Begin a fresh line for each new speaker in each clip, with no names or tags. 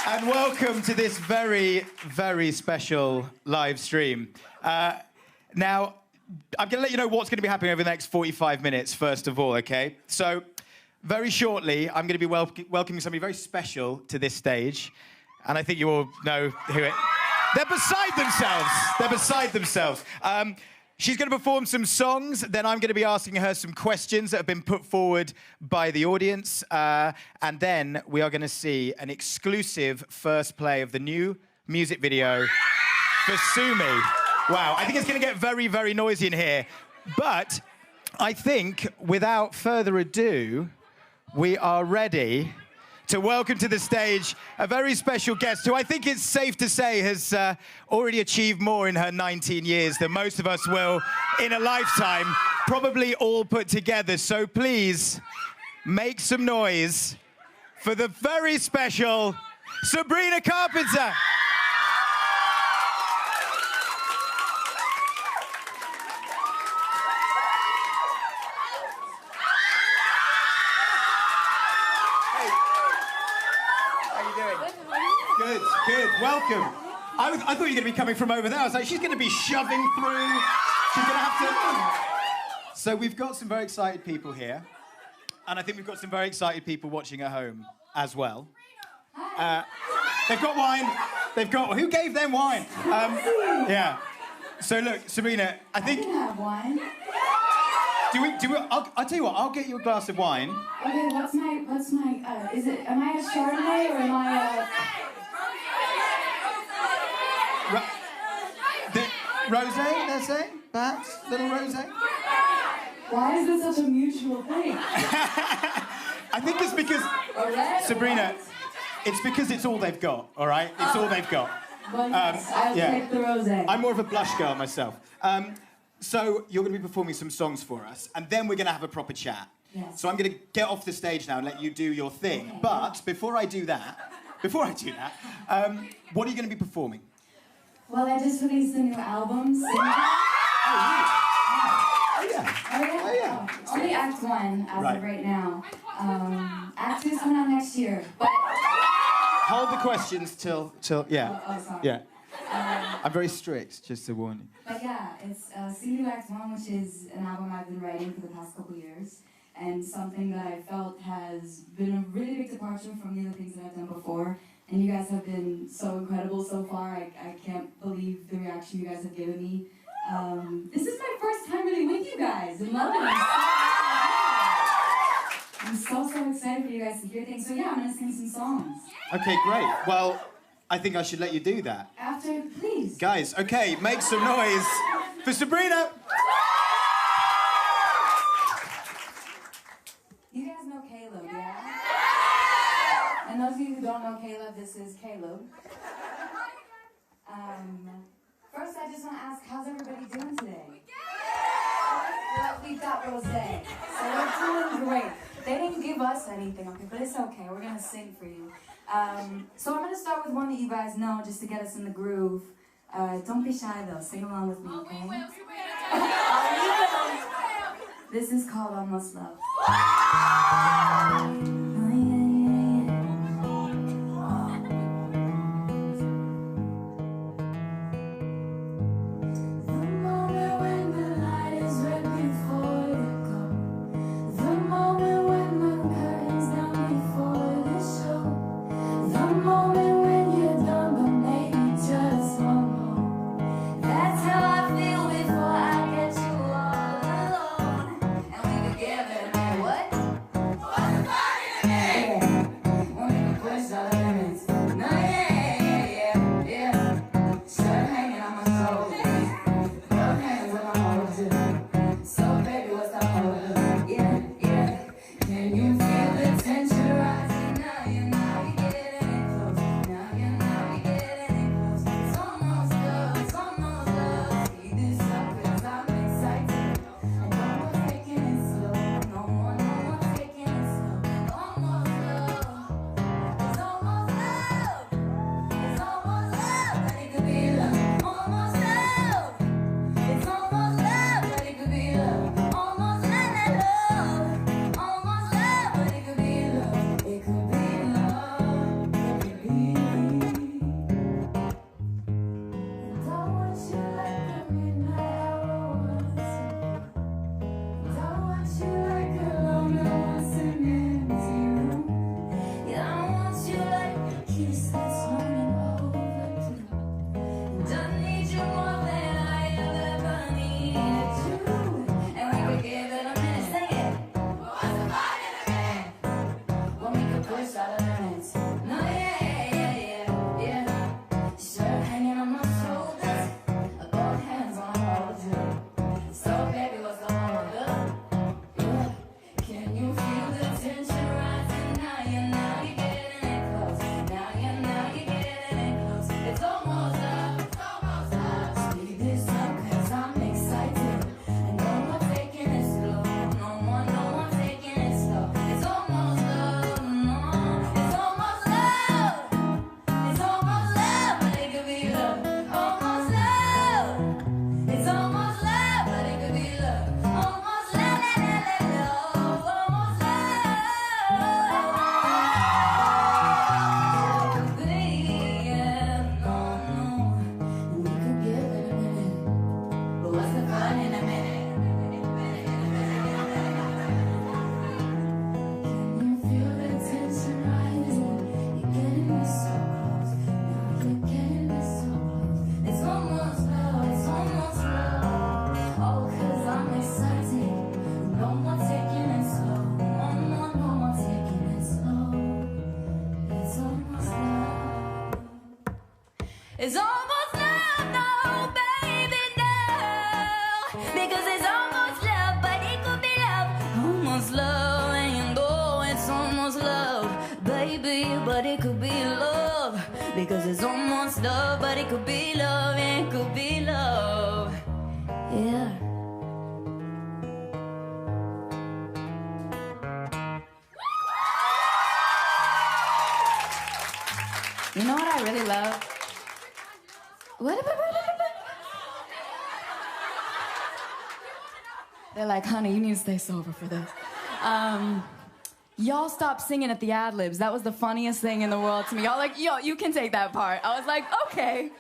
And welcome to this very, very special live stream. Now, I'm going to let you know what's going to be happening over the next 45 minutes, first of all, okay? So, very shortly, I'm going to be welcoming somebody very special to this stage. And I think you all know who it... They're beside themselves. They're beside themselves. She's going to perform some songs, then I'm going to be asking her some questions that have been put forward by the audience, and then we are going to see an exclusive first play of the new music video for Sumi. Wow, I think it's going to get very, very noisy in here, but I think, without further ado, we are ready to welcome to the stage a very special guest who I think it's safe to say has already achieved more in her 19 years than most of us will in a lifetime, probably all put together. So please make some noise for the very special Sabrina Carpenter. Good, good. Welcome. I thought you were going to be coming from over there. I was like, she's going to be shoving through. She's going to have to... So we've got some very excited people here. And I think we've got some very excited people watching at home as well. They've got wine. They've got... Who gave them wine? Yeah. So look, Sabrina, I think...
I can have wine.
I'll tell you what, I'll get you a glass of wine.
Okay, what's my, am I a Chardonnay or am I a...
Rosé, they're saying? Perhaps? Little rosé?
Why is this such a mutual thing?
I think it's because... Sabrina, it's because it's all they've got, all right? It's all they've got.
Well, yes, I'll take the rosé.
I'm more of a blush girl myself. So you're going to be performing some songs for us, and then we're going to have a proper chat.
Yes.
So I'm going to get off the stage now and let you do your thing. Okay. But before I do that, what are you going to be performing?
Well, I just released a new album.
Oh, yeah.
Only Act 1 as of right now. Act 2 is coming out next year. But
hold the questions till yeah.
Oh, sorry.
Yeah. I'm very strict, just to warn you.
But yeah, it's See Act 1, which is an album I've been writing for the past couple years, and something that I felt has been a really big departure from the other things that I've done before. And you guys have been so incredible so far. I can't believe the reaction you guys have given me. This is my first time really with you guys in London. I'm so excited for you guys to hear things. So yeah, I'm gonna sing some songs.
Okay, great. Well, I think I should let you do that.
After, please.
Guys, okay, make some noise for Sabrina.
You guys know Caleb, yeah? And those of you who don't know Caleb, this is Caleb. First, I just want to ask, how's everybody doing today? We've got rosé, so we're doing great. They didn't give us anything, okay, but it's okay. We're gonna sing for you. So I'm gonna start with one that you guys know, just to get us in the groove. Don't be shy though. Sing along with me, okay? This is called Almost Love. It's almost love, no, baby, no. Because it's almost love, but it could be love. Almost love, and you know it's almost love, baby, but it could be love. Because it's almost love, but it could be love, and it could be love. Yeah. You know what I really love? What? They're like, honey, you need to stay sober for this. Y'all stopped singing at the ad-libs. That was the funniest thing in the world to me. Y'all like, yo, you can take that part. I was like, okay.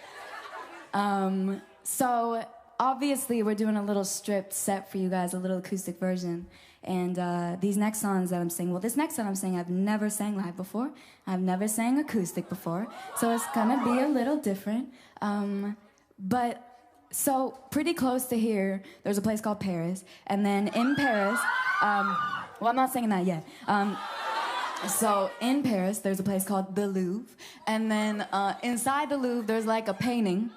So obviously we're doing a little stripped set for you guys, a little acoustic version. And these next songs that I'm singing, well, this next song I'm singing, I've never sang live before. I've never sang acoustic before. So it's gonna be a little different. But so pretty close to here, there's a place called Paris. And then in Paris, well, I'm not singing that yet. So in Paris, there's a place called the Louvre. And then inside the Louvre, there's like a painting.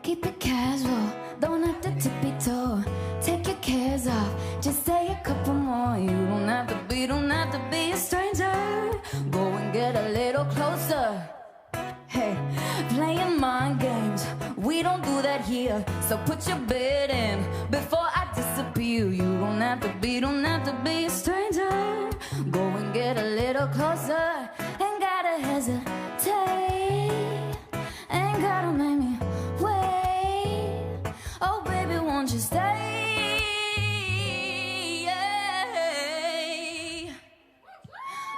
Keep it casual, don't have to tippy-toe. Take your cares off, just say a couple more. You don't have to be a stranger. Go and get a little closer. Hey, playing mind games, we don't do that here. So put your bid in before I disappear. You don't have to be a stranger. Go and get a little closer. Ain't gotta hesitate, ain't gotta make me wait. Oh baby, won't you stay? Yeah.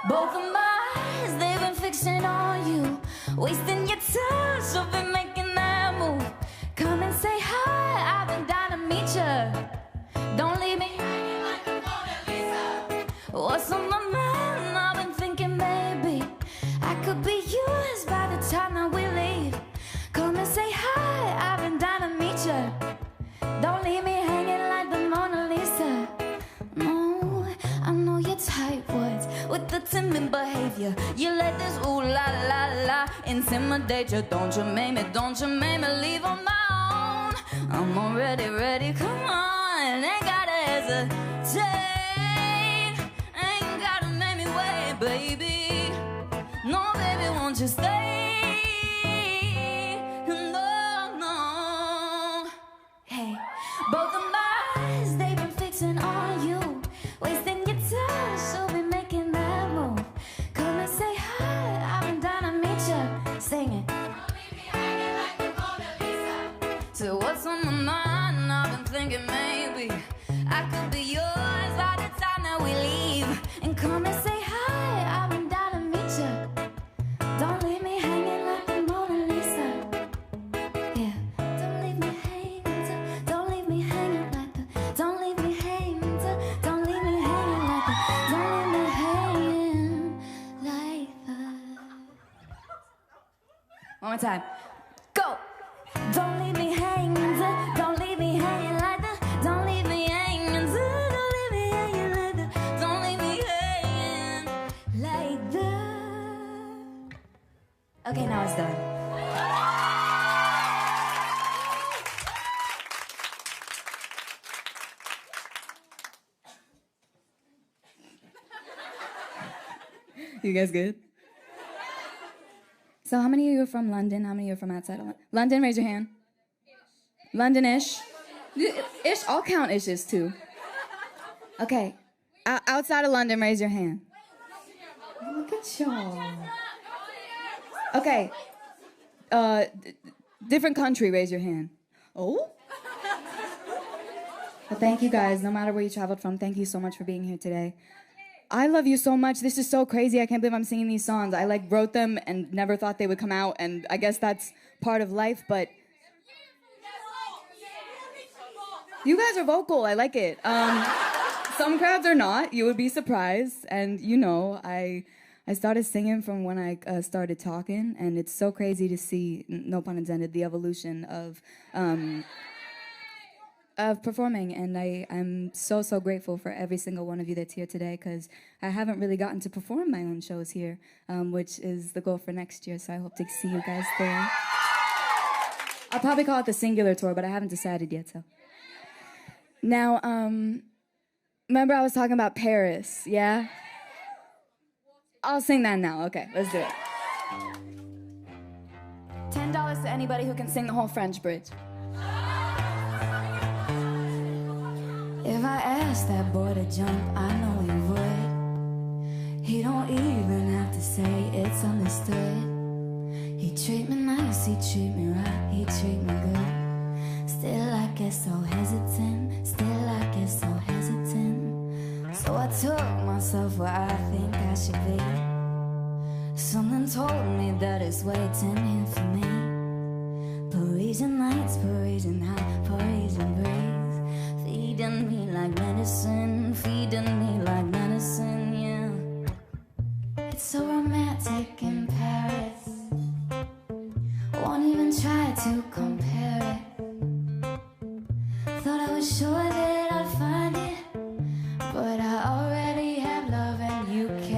Both of my eyes, they've been fixing on you, wasting your time, so been making that move. Come and say hi, I've been down to meet you. Don't leave me hanging like a Mona Lisa. What's on my mind? I've been thinking maybe I could be yours by the time that we leave. Come and say hi, I've been down to meet you. Don't leave me hanging like the Mona Lisa. No, I know your type words with the timid behavior. You let this ooh la la la intimidate you. Don't you make me leave on my own. I'm already ready, come on. Ain't gotta hesitate, ain't gotta make me wait, baby. No, baby, won't you stay? No, no. Hey, both of my eyes, they've been fixing on you, wasting your time, so be making that move. Come and say hi, I've been down to meet you. Sing it. Don't leave me hanging like the Mona Lisa. So what's on my mind? I've been thinking maybe I could be yours by the time that we leave. And come and say hi, I've been down to meet you. Don't leave me hanging like the Mona Lisa. Yeah. Don't leave me hanging, don't leave me hanging like the, don't leave me hanging, don't leave me hanging like the, don't leave me hanging like the. One more time. Go! Don't leave me hanging, don't leave me hanging like the, don't leave me hanging, don't leave me hanging like the, don't leave me hanging like the. Okay, now it's done. You guys good? So how many of you are from London? How many of you are from outside of London? London, raise your hand. London-ish? Ish, I'll count ishes too. Okay, outside of London, raise your hand. Look at y'all. Okay, different country, raise your hand. Oh? But thank you guys, no matter where you traveled from, thank you so much for being here today. I love you so much. This is so crazy. I can't believe I'm singing these songs. I like wrote them and never thought they would come out, and I guess that's part of life, but you guys are vocal. I like it. Some crowds are not. You would be surprised. And you know, I I started singing from when I started talking, and it's so crazy to see, no pun intended, the evolution of performing. And I'm so, so grateful for every single one of you that's here today, because I haven't really gotten to perform my own shows here, which is the goal for next year, so I hope to see you guys there. I'll probably call it the Singular Tour, but I haven't decided yet, so. Now, remember I was talking about Paris, yeah? I'll sing that now. Okay, let's do it. $10 to anybody who can sing the whole French bridge. If I asked that boy to jump, I know he would. He don't even have to say it's understood. He treat me nice, he treat me right, he treat me good. Still I get so hesitant, still I get so hesitant. So I took myself where I think I should be. Something told me that it's waiting here for me. Parisian nights, Parisian high, Parisian breeze, feeding me like medicine, feeding me like medicine, yeah. It's so romantic in Paris, won't even try to compare it. Thought I was sure that I'd find it, but I already have love in UK.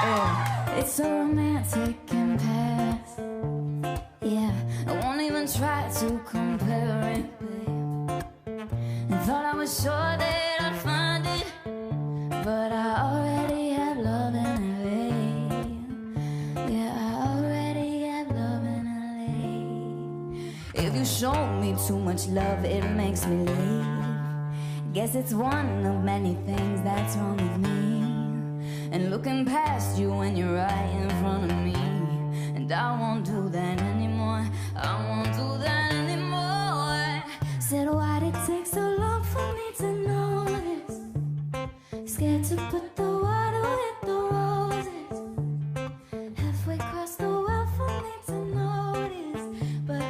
Yeah, it's so romantic in Paris. Yeah, I won't even try to compare it, babe. And thought I was sure that I'd find it, but I already have love in LA. Yeah, I already have love in LA. If you show me too much love, it makes me leave. Guess it's one of many things that's wrong with me. And looking past you when you're right in front of me. And I won't do that anymore, I won't do that anymore. Said, why'd it take so long for me to notice? Scared to put the water with the roses. Halfway across the world for me to notice. But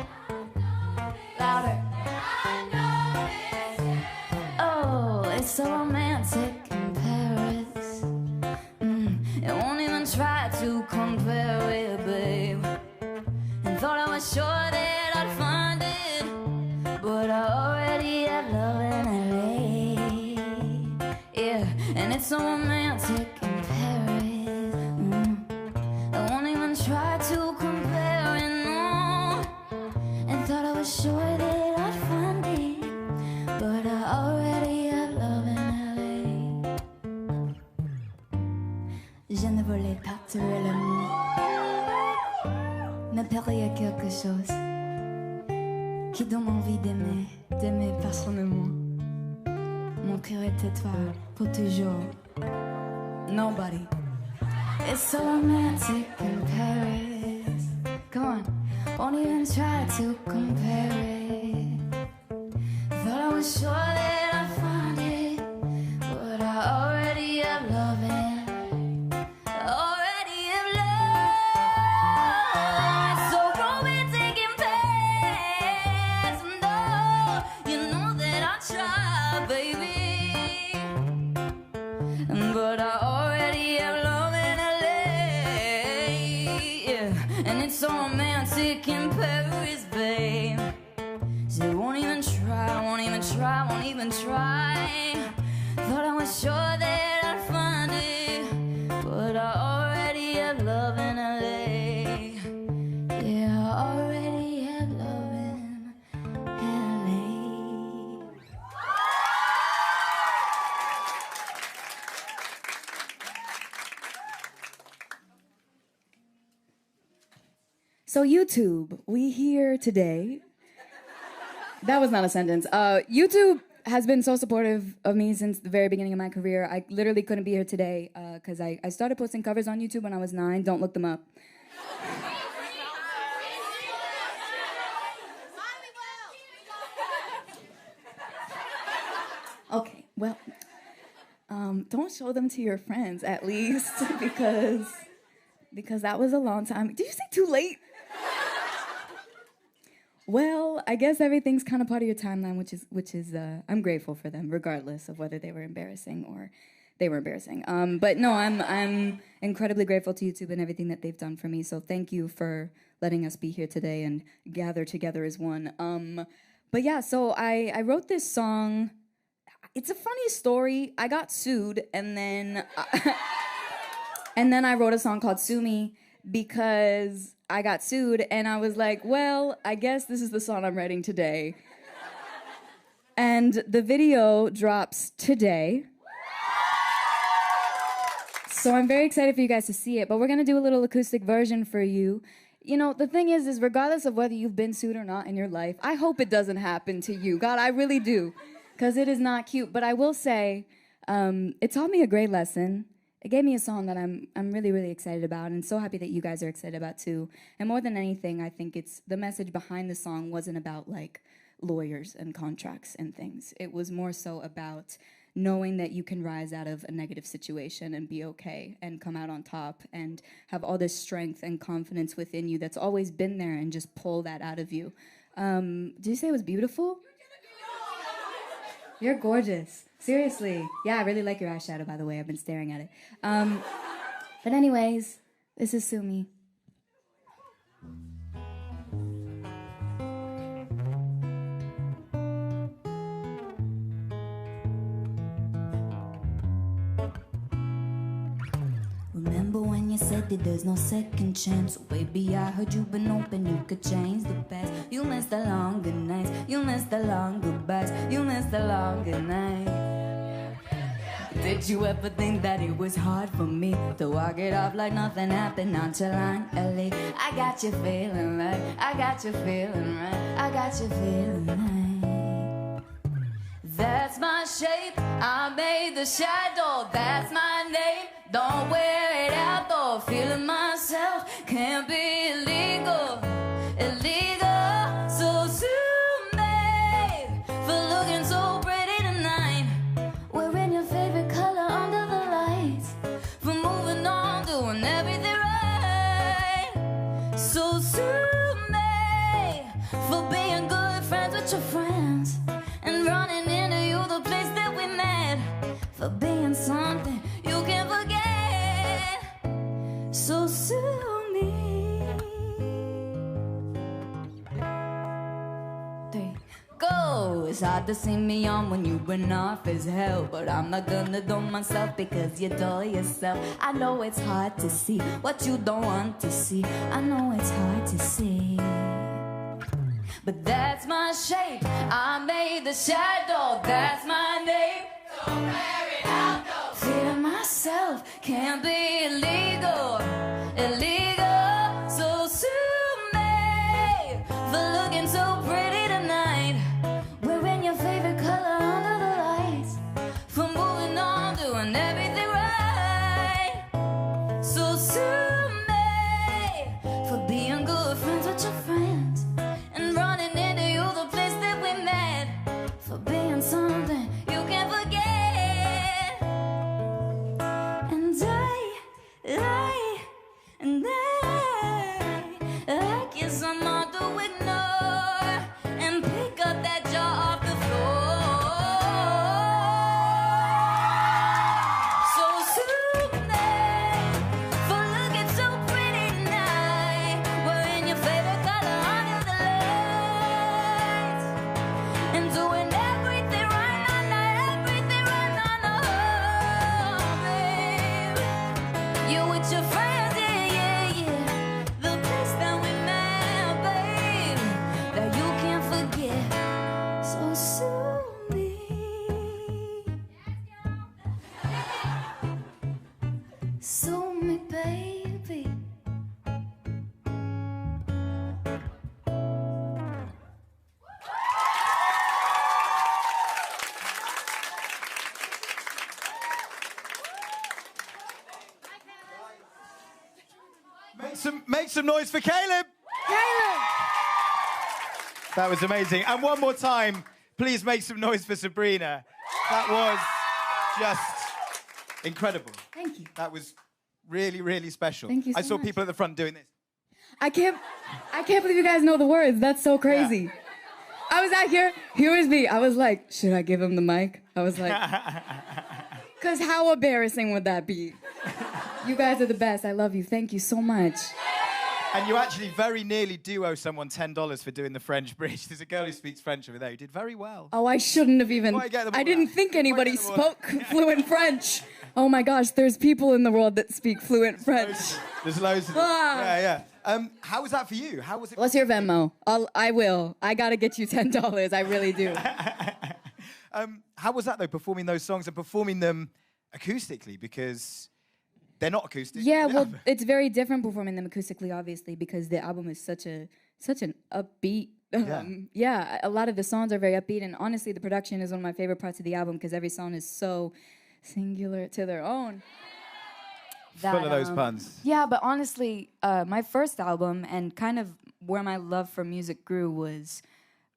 louder. Oh, it's so romantic in Paris. It won't even try to compare it, babe. And thought I was sure that I'd find it, but I already have love in LA. Yeah, and it's so romantic in Paris. I won't even try to compare it, no. And thought I was sure that I'd find it, but I already have love in LA. Je ne voulais pas tuer l'amour, mais il y a quelque chose qui donne envie d'aimer, d'aimer passionnément. Mon cœur est à toi pour toujours. Nobody. It's so romantic in Paris. Come on, won't even try to compare it. Thought I was sure that I'd find it, but I already have love in. Already have love. It's so romantic in Paris. No, you know that I try, baby, but I already have love in LA. Yeah, and it's so romantic in Paris, babe. So won't even try, won't even try, won't even try. Thought I was sure that I'd find it, but I already have love in LA. Yeah, I already have love in LA. So YouTube, we here today. That was not a sentence. YouTube has been so supportive of me since the very beginning of my career. I literally couldn't be here today because I started posting covers on YouTube when I was 9. Don't look them up. Okay, well, don't show them to your friends at least because that was a long time. Did you say too late? Well, I guess everything's kind of part of your timeline, which is I'm grateful for them, regardless of whether they were embarrassing or they were embarrassing. But no, I'm incredibly grateful to YouTube and everything that they've done for me. So thank you for letting us be here today and gather together as one. But yeah, so I wrote this song. It's a funny story. I got sued, and then and then I wrote a song called "Sue Me" because I got sued, and I was like, well, I guess this is the song I'm writing today. And the video drops today. So I'm very excited for you guys to see it, but we're gonna do a little acoustic version for you. You know, the thing is regardless of whether you've been sued or not in your life, I hope it doesn't happen to you. God, I really do, because it is not cute. But I will say, it taught me a great lesson. It gave me a song that I'm really, really excited about, and so happy that you guys are excited about too. And more than anything, I think it's the message behind the song wasn't about like lawyers and contracts and things. It was more so about knowing that you can rise out of a negative situation and be okay and come out on top and have all this strength and confidence within you that's always been there and just pull that out of you. Did you say it was beautiful? You're gorgeous. Seriously. Yeah, I really like your eyeshadow, by the way. I've been staring at it. But anyways, this is Sue Me. Remember when you said that there's no second chance? Baby, I heard you've been open, you could change the past. You missed the long good nights, you missed the long goodbyes, you missed the long good nights. Did you ever think that it was hard for me to walk it off like nothing happened nonchalantly? I got you feeling right, I got you feeling right, I got you feeling right. That's my shape, I made the shadow, that's my name. Don't wear it out though, feeling myself can't be illegal, illegal. So sue me for looking so pretty tonight, wearing your favorite color under the lights, for moving on, doing everything right. So sue me for being good friends with your friends and running into you the place that we met, for being something you can't forget. So sue me. 3, go. It's hard to see me on when you've been off as hell, but I'm not gonna do myself because you do yourself. I know it's hard to see what you don't want to see. I know it's hard to see, but that's my shape. I made the shadow, that's my name. Don't wear it out though. Feeling myself can't be illegal, illegal. So sue me for looking so pretty tonight, wearing your favorite color under the lights, for moving on, doing everything right. So sue me for being good friends with your friends and running into you the place that we met, for being something you can't forget. And I guess I'm hard to ignore and pick up that jar off the floor. So sue me for looking so pretty tonight, wearing your favorite color under the lights, and doing everything right, everything right, babe. You with your friends. Sue me, baby.
Make some noise for Caleb.
Caleb!
That was amazing. And one more time, please make some noise for Sabrina. That was just incredible.
Thank you.
That was really, really special.
Thank you so
I saw
much.
people at the front doing this.
I can't believe you guys know the words. That's so crazy. Yeah. I was out here was me. I was like, should I give him the mic? I was like,
Because how embarrassing would that be? You guys are the best. I love you. Thank you so much.
And you actually very nearly do owe someone $10 for doing the French bridge. There's a girl who speaks French over there who did very well.
Oh, I shouldn't have even... I didn't think anybody spoke fluent French. Oh my gosh, there's people in the world that speak fluent French.
There's loads of them. Yeah. How was that for you? How was it?
What's your Venmo? I will. I gotta get you $10. I really do.
How was that though, performing those songs and performing them acoustically? Because they're not acoustic.
Yeah, well, it's very different performing them acoustically, obviously, because the album is such an upbeat. Yeah, a lot of the songs are very upbeat, and honestly, the production is one of my favorite parts of the album because every song is so singular to their own.
Full of those puns.
Yeah, but honestly, my first album and kind of where my love for music grew was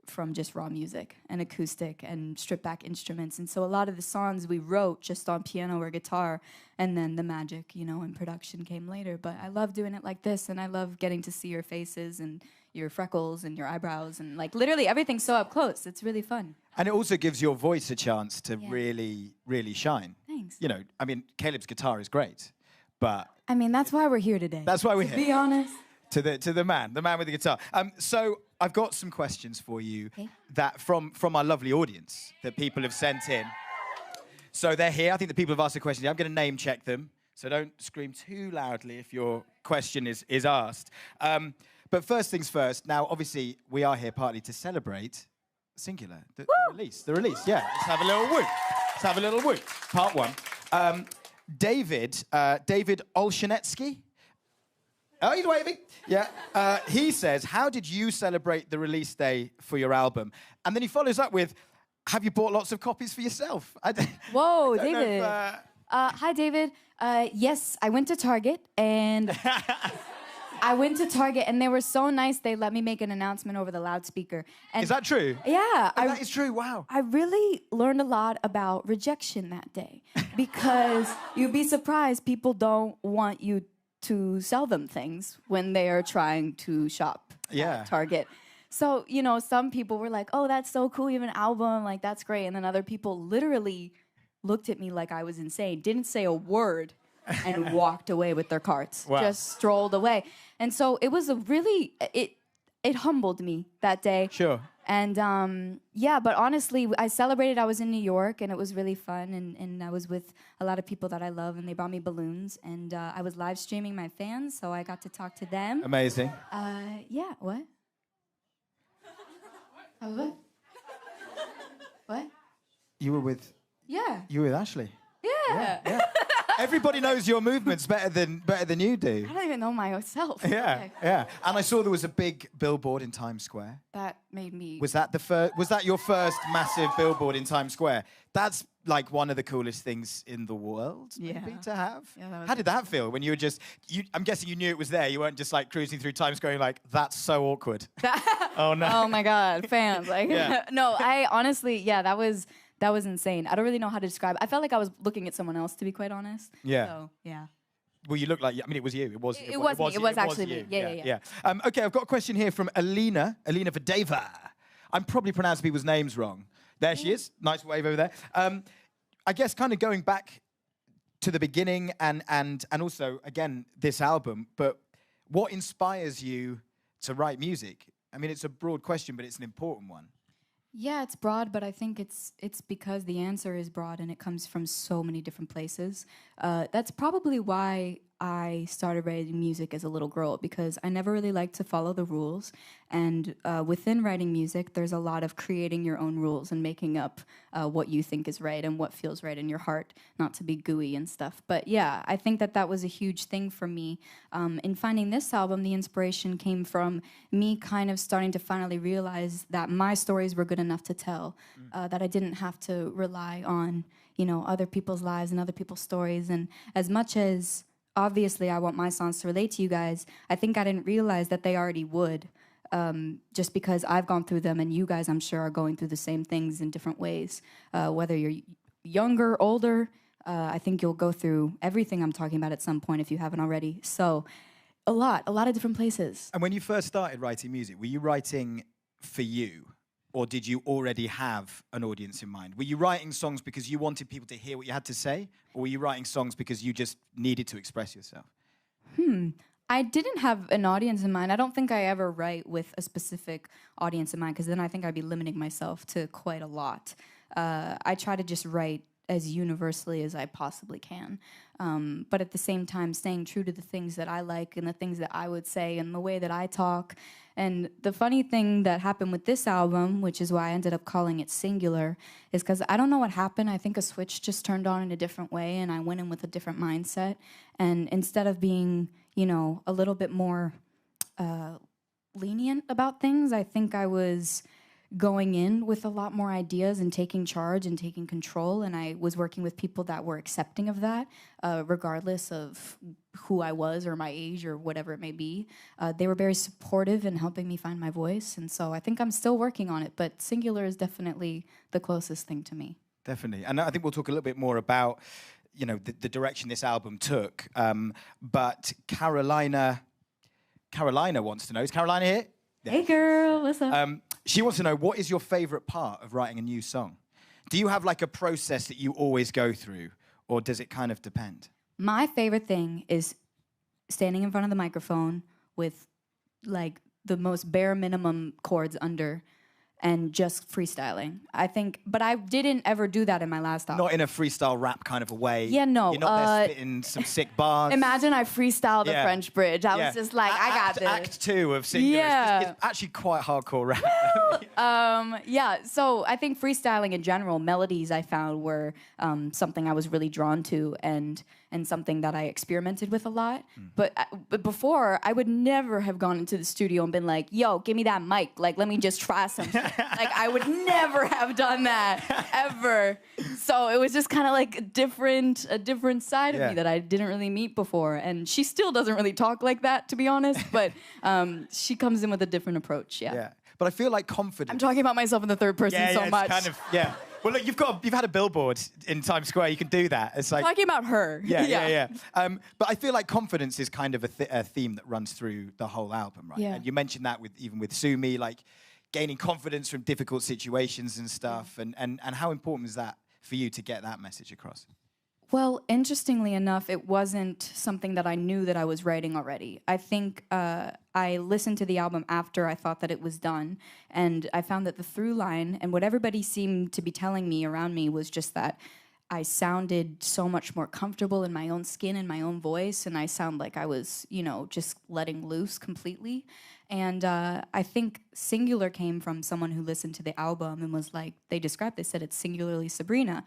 from just raw music and acoustic and stripped back instruments. And so a lot of the songs we wrote just on piano or guitar, and then the magic, and production came later. But I love doing it like this, and I love getting to see your faces and your freckles and your eyebrows and like literally everything's so up close. It's really fun. And
it also gives your voice a chance to really, really shine.
Thanks.
Caleb's guitar is great, but...
that's why we're here today.
That's why we're here.
To be honest.
To the man with the guitar. So I've got some questions for you that from our lovely audience that people have sent in. So they're here. I think the people have asked a question. I'm going to name check them, so don't scream too loudly if your question is asked. But first things first. Now, obviously, we are here partly to celebrate Singular, the release. The release, yeah. Let's have a little whoop. Let's have a little whoop. Part one. David Olshanetsky. Oh, he's waving. Yeah. He says, how did you celebrate the release day for your album? And then he follows up with, have you bought lots of copies for yourself?
Whoa, David. Hi, David. Yes, I went to Target, and they were so nice, they let me make an announcement over the loudspeaker. And
is that true?
Yeah.
That is true, wow.
I really learned a lot about rejection that day, because you'd be surprised, people don't want you to sell them things when they are trying to shop at Target. So, some people were like, oh, that's so cool, you have an album, like, that's great. And then other people literally looked at me like I was insane, didn't say a word, and walked away with their carts. Wow. Just strolled away. And so it was it humbled me that day.
Sure.
And but honestly, I celebrated. I was in New York, and it was really fun. And I was with a lot of people that I love, and they brought me balloons. And I was live streaming my fans, so I got to talk to them.
Amazing.
Yeah, what? What? What?
You were with...
Yeah.
You were with Ashley.
Yeah.
Everybody knows your movements better than you do.
I don't even know myself.
Yeah. And I saw there was a big billboard in Times Square.
That made me...
Was that your first massive billboard in Times Square? That's like one of the coolest things in the world, maybe, to have. Yeah, how did that feel when you were just... I'm guessing you knew it was there. You weren't just like cruising through Times Square like, that's so awkward. Oh, no.
Oh, my God. Fans. Like, no, I honestly, that was insane. I don't really know how to describe it. I felt like I was looking at someone else, to be quite honest.
Yeah.
So, yeah.
Well, you look like... it was you. It was
me. It was actually me. Yeah.
Okay, I've got a question here from Alina Vadeva. I'm probably pronouncing people's names wrong. There she is. Nice wave over there. I guess kind of going back to the beginning and also, again, this album, but what inspires you to write music? It's a broad question, but it's an important one.
Yeah, it's broad, but I think it's because the answer is broad and it comes from so many different places. That's probably why I started writing music as a little girl, because I never really liked to follow the rules. And within writing music, there's a lot of creating your own rules and making up what you think is right and what feels right in your heart, not to be gooey and stuff. But yeah, I think that was a huge thing for me. In finding this album, the inspiration came from me kind of starting to finally realize that my stories were good enough to tell, that I didn't have to rely on, other people's lives and other people's stories. And as much as obviously I want my songs to relate to you guys, I think I didn't realize that they already would, just because I've gone through them, and you guys, I'm sure, are going through the same things in different ways. Whether you're younger, older, I think you'll go through everything I'm talking about at some point if you haven't already. So a lot of different places.
And when you first started writing music, were you writing for you? or did you already have an audience in mind? Were you writing songs because you wanted people to hear what you had to say, or were you writing songs because you just needed to express yourself?
I didn't have an audience in mind. I don't think I ever write with a specific audience in mind, because then I think I'd be limiting myself to quite a lot. I try to just write as universally as I possibly can. But at the same time, staying true to the things that I like and the things that I would say and the way that I talk. And the funny thing that happened with this album, which is why I ended up calling it Singular, is because I don't know what happened. I think a switch just turned on in a different way, and I went in with a different mindset. And instead of being, you know, a little bit more lenient about things, I think I was going in with a lot more ideas and taking charge and taking control, and I was working with people that were accepting of that, regardless of who I was or my age or whatever it may be. They were very supportive in helping me find my voice, and so I think I'm still working on it, but Singular is definitely the closest thing to me.
Definitely, and I think we'll talk a little bit more about, you know, the direction this album took, but Carolina wants to know, is Carolina here? Yeah.
Hey girl, what's up?
She wants to know, what is your favorite part of writing a new song? Do you have like a process that you always go through, or does it kind of depend?
My favorite thing is standing in front of the microphone with like the most bare minimum chords under and just freestyling. I think, but I didn't ever do that in my last album.
Not in a freestyle rap kind of a way.
Yeah, no.
You're not there spitting some sick bars.
Imagine I freestyled the French Bridge. I was just like, I got this.
Act 2 of Singular.
Yeah.
It's actually quite hardcore rap.
Yeah, so I think freestyling in general, melodies I found were something I was really drawn to and something that I experimented with a lot. But before, I would never have gone into the studio and been like, yo, give me that mic. Like, let me just try something. Like, I would never have done that, ever. So it was just kind of like a different side of me that I didn't really meet before. And she still doesn't really talk like that, to be honest. But she comes in with a different approach, yeah.
But I feel like confidence.
I'm talking about myself in the third person so much.
Kind of, Well, look, you've had a billboard in Times Square. You can do that. It's like
talking about her.
Yeah. But I feel like confidence is kind of a theme that runs through the whole album, right?
Yeah.
And you mentioned that even with Sumi, like gaining confidence from difficult situations and stuff. And how important is that for you to get that message across?
Well, interestingly enough, it wasn't something that I knew that I was writing already. I think I listened to the album after I thought that it was done, and I found that the through line and what everybody seemed to be telling me around me was just that I sounded so much more comfortable in my own skin and my own voice, and I sound like I was, you know, just letting loose completely. And I think Singular came from someone who listened to the album and was like, they said it's singularly Sabrina.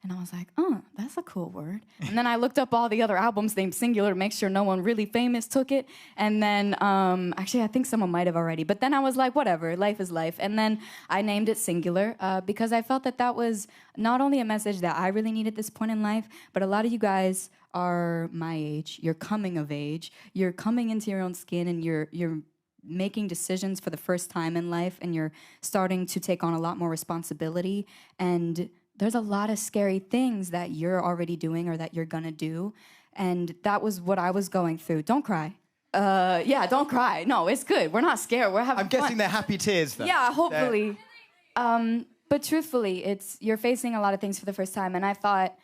And I was like, oh, that's a cool word. And then I looked up all the other albums named Singular to make sure no one really famous took it. And then, actually, I think someone might have already. But then I was like, whatever, life is life. And then I named it Singular because I felt that that was not only a message that I really needed at this point in life, but a lot of you guys are my age. You're coming of age. You're coming into your own skin, and you're making decisions for the first time in life, and you're starting to take on a lot more responsibility. And there's a lot of scary things that you're already doing or that you're gonna do. And that was what I was going through. Don't cry. Yeah, don't cry. No, it's good. We're not scared. We're having fun.
I'm guessing they're happy tears, though.
Yeah, hopefully. But truthfully, you're facing a lot of things for the first time. And I thought,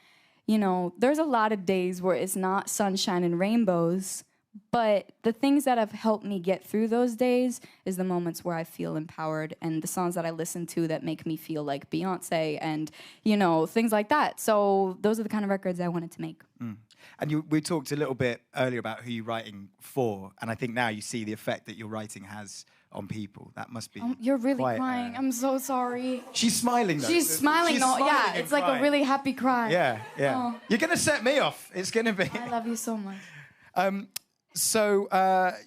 you know, there's a lot of days where it's not sunshine and rainbows. But the things that have helped me get through those days is the moments where I feel empowered, and the songs that I listen to that make me feel like Beyonce and, you know, things like that. So those are the kind of records I wanted to make.
And we talked a little bit earlier about who you're writing for, and I think now you see the effect that your writing has on people. That must be
You're really
quite,
crying. I'm so sorry.
She's smiling, though.
She's smiling, though. Yeah, it's like a really happy cry.
Yeah.
Oh.
You're going to set me off. It's going to be...
I love you so much.
So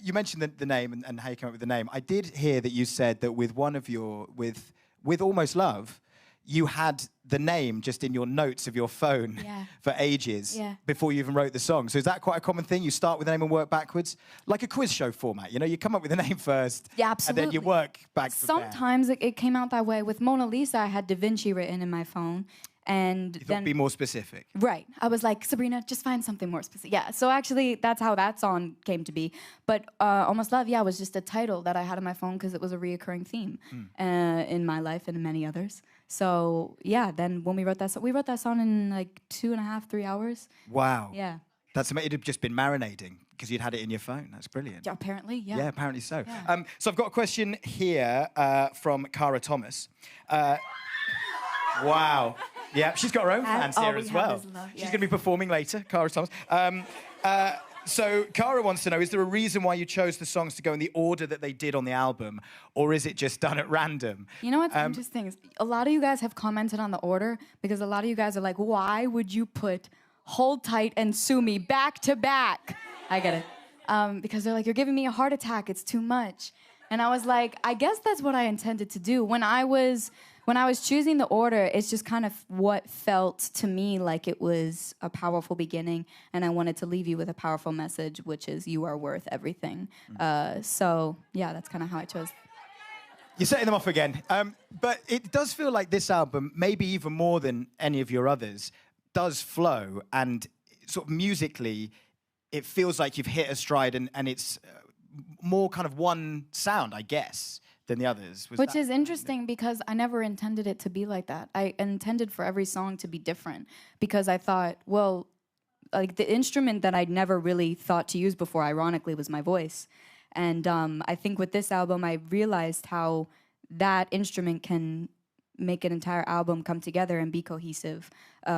you mentioned the name and how you came up with the name. I did hear that you said that with one of your with Almost Love, you had the name just in your notes of your phone for ages before you even wrote the song. So is that quite a common thing? You start with a name and work backwards, like a quiz show format. You know, you come up with a name first,
absolutely,
and then you work back.
Sometimes it came out that way. With Mona Lisa, I had Da Vinci written in my phone. And
You thought
then
be more specific.
right, I was like, Sabrina, just find something more specific. Yeah, so actually that's how that song came to be. But Almost Love, yeah, was just a title that I had on my phone because it was a reoccurring theme in my life and in many others. So yeah, then when we wrote that song in like 2.5, 3 hours.
Wow.
Yeah.
That's amazing. It had just been marinating because you'd had it in your phone. That's brilliant.
Yeah, apparently, yeah.
Yeah, apparently so.
Yeah.
So I've got a question here from Cara Thomas. Wow. Yeah, she's got her own fans here as well. She's going to be performing later, Cara Thomas. So Cara wants to know, is there a reason why you chose the songs to go in the order that they did on the album, or is it just done at random?
You know what's interesting is a lot of you guys have commented on the order because a lot of you guys are like, why would you put Hold Tight and Sue Me back to back? I get it. Because they're like, you're giving me a heart attack, it's too much. And I was like, I guess that's what I intended to do. When I was choosing the order, it's just kind of what felt to me like it was a powerful beginning, and I wanted to leave you with a powerful message, which is you are worth everything. So yeah, that's kind of how I chose.
You're setting them off again. But it does feel like this album, maybe even more than any of your others, does flow, and sort of musically, it feels like you've hit a stride, and it's more kind of one sound, I guess, than the others.
Which is interesting because I never intended it to be like that. I intended for every song to be different because I thought, well, like the instrument that I'd never really thought to use before, ironically, was my voice. And I think with this album, I realized how that instrument can make an entire album come together and be cohesive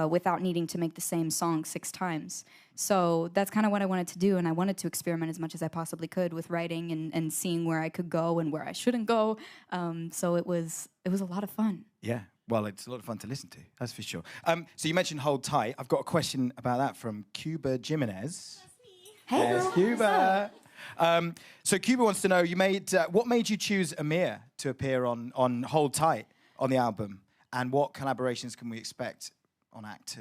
without needing to make the same song 6 times. So that's kind of what I wanted to do, and I wanted to experiment as much as I possibly could with writing and seeing where I could go and where I shouldn't go. So it was a lot of fun.
Yeah, well, it's a lot of fun to listen to, that's for sure. So you mentioned Hold Tight. I've got a question about that from Cuba Jimenez.
Hey,
yes,
girl,
Cuba. So Cuba wants to know, what made you choose Amir to appear on Hold Tight on the album, and what collaborations can we expect on Act 2?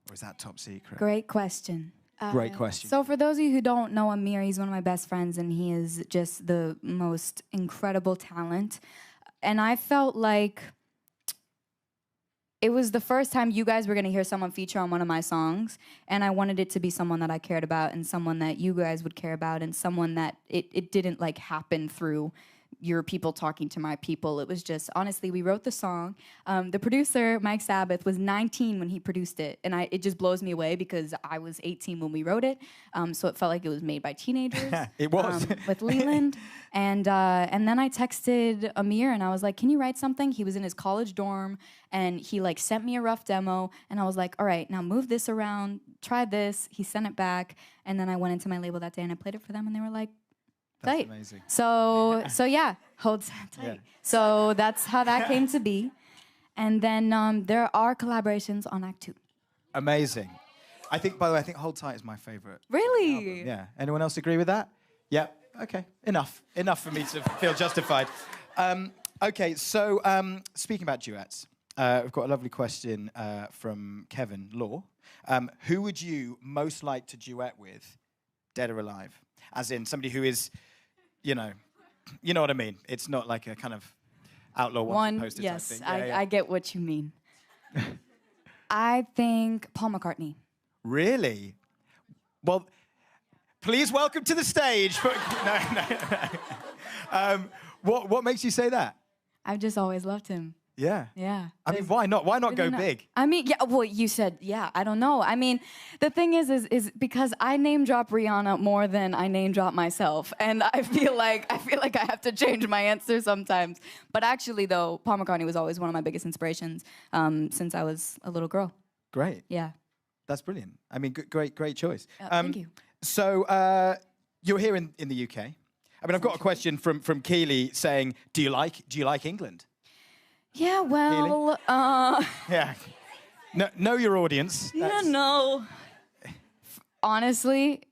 Or is that top secret?
Great question.
Great question.
So for those of you who don't know Amir, he's one of my best friends, and he is just the most incredible talent. And I felt like it was the first time you guys were going to hear someone feature on one of my songs, and I wanted it to be someone that I cared about and someone that you guys would care about and someone that it didn't like happen through your people talking to my people. It was just, honestly, we wrote the song. The producer, Mike Sabbath, was 19 when he produced it. And it just blows me away because I was 18 when we wrote it. So it felt like it was made by teenagers.
It was.
With Leland. And then I texted Amir and I was like, can you write something? He was in his college dorm and he like sent me a rough demo. And I was like, all right, now move this around, try this. He sent it back. And then I went into my label that day and I played it for them and they were like,
that's
tight.
amazing.
So yeah, Hold Tight. Yeah. So that's how that came to be. And then there are collaborations on Act 2.
Amazing. I think, by the way, I think Hold Tight is my favorite.
Really?
Album. Yeah. Anyone else agree with that? Yeah. Okay. Enough for me to feel justified. Okay. So speaking about duets, we've got a lovely question from Kevin Law. Who would you most like to duet with, dead or alive? As in somebody who is, you know what I mean. It's not like a kind of outlaw one poster
yes,
type thing. Yeah,
I get what you mean. I think Paul McCartney.
Really? Well, please welcome to the stage. What makes you say that?
I've just always loved him.
Yeah.
Yeah.
I mean, why not? Why not go big?
I mean, yeah, well, you said, yeah, I don't know. I mean, the thing is because I name drop Rihanna more than I name drop myself. And I feel like I have to change my answer sometimes. But actually, though, Paul McCartney was always one of my biggest inspirations since I was a little girl.
Great.
Yeah.
That's brilliant. I mean, great choice.
Thank you.
So you're here in the UK. I mean, I've got a question from Keely saying, do you like England?
Yeah, well,
Yeah. Know your audience.
Yeah, no. Honestly,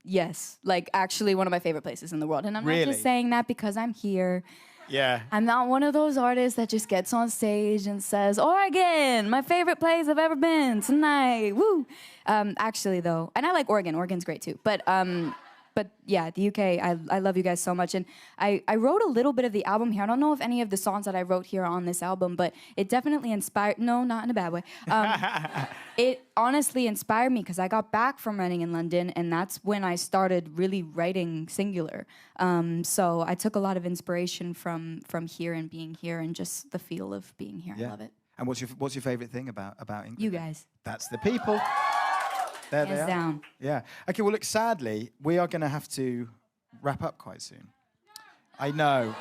yes. Like, actually, one of my favorite places in the world. And I'm not just saying that because I'm here.
Yeah.
I'm not one of those artists that just gets on stage and says, Oregon, my favorite place I've ever been tonight. Woo. Actually, though, and I like Oregon. Oregon's great, too. But but yeah, the UK, I love you guys so much. And I wrote a little bit of the album here. I don't know if any of the songs that I wrote here are on this album, but it definitely inspired, no, not in a bad way. It honestly inspired me because I got back from writing in London, and that's when I started really writing singular. So I took a lot of inspiration from here and being here and just the feel of being here. I love it.
And what's your favorite thing about England?
You guys.
That's the people. There they
Hands
are.
down.
Yeah. Okay, well, look, sadly, we are going to have to wrap up quite soon. I know.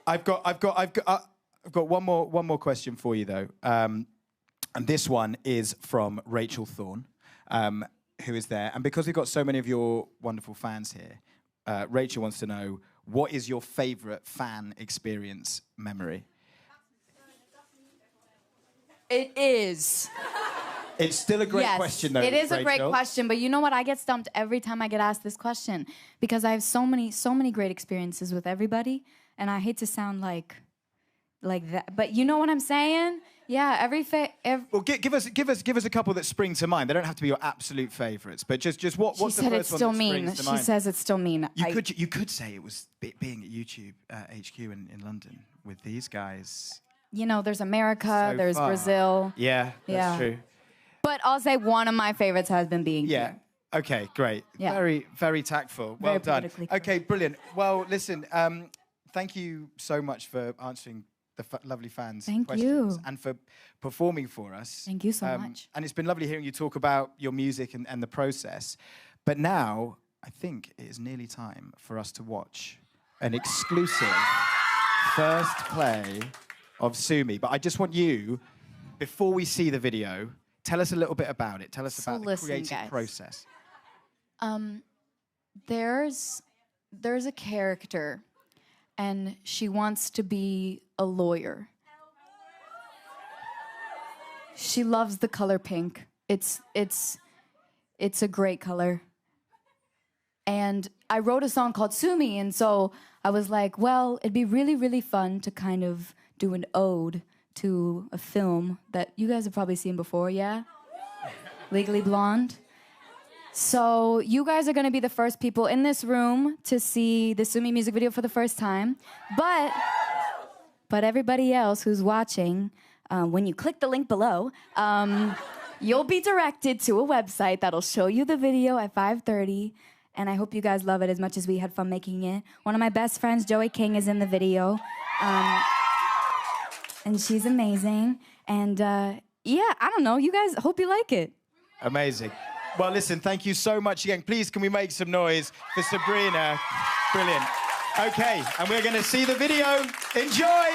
I've got one more question for you, though. And this one is from Rachel Thorne, who is there. And because we've got so many of your wonderful fans here, Rachel wants to know, what is your favorite fan experience memory?
It is.
It's still a great question, though.
It is a great
Rachel.
question, but you know what? I get stumped every time I get asked this question because I have so many great experiences with everybody, and I hate to sound like that, but you know what I'm saying? Yeah,
Well, give us a couple that spring to mind. They don't have to be your absolute favourites, but just what's the first one that springs to mind?
She says it's still mean.
You could say it was being at YouTube HQ in London with these guys.
You know, there's America, there's Brazil.
Yeah, that's true.
But I'll say one of my favorites has been being here.
Okay, great.
Yeah.
Very, very tactful. Well
Very
done.
politically
Okay, brilliant. Well, listen, thank you so much for answering the lovely fans' questions
you.
and for performing for us.
Thank you so much.
And it's been lovely hearing you talk about your music and the process. But now, I think it is nearly time for us to watch an exclusive first play of Sumi. But I just want you, before we see the video, tell us a little bit about it. Tell us about the creative process.
There's a character, and she wants to be a lawyer. She loves the color pink. It's a great color. And I wrote a song called Sumi, and so I was like, well, it'd be really, really fun to kind of do an ode to a film that you guys have probably seen before, yeah? Legally Blonde. So you guys are going to be the first people in this room to see the Sumi music video for the first time. But everybody else who's watching, when you click the link below, you'll be directed to a website that'll show you the video at 5:30. And I hope you guys love it as much as we had fun making it. One of my best friends, Joey King, is in the video. And she's amazing. And yeah, I don't know. You guys, hope you like it.
Amazing. Well, listen, thank you so much again. Please, can we make some noise for Sabrina? Brilliant. Okay, and we're going to see the video. Enjoy.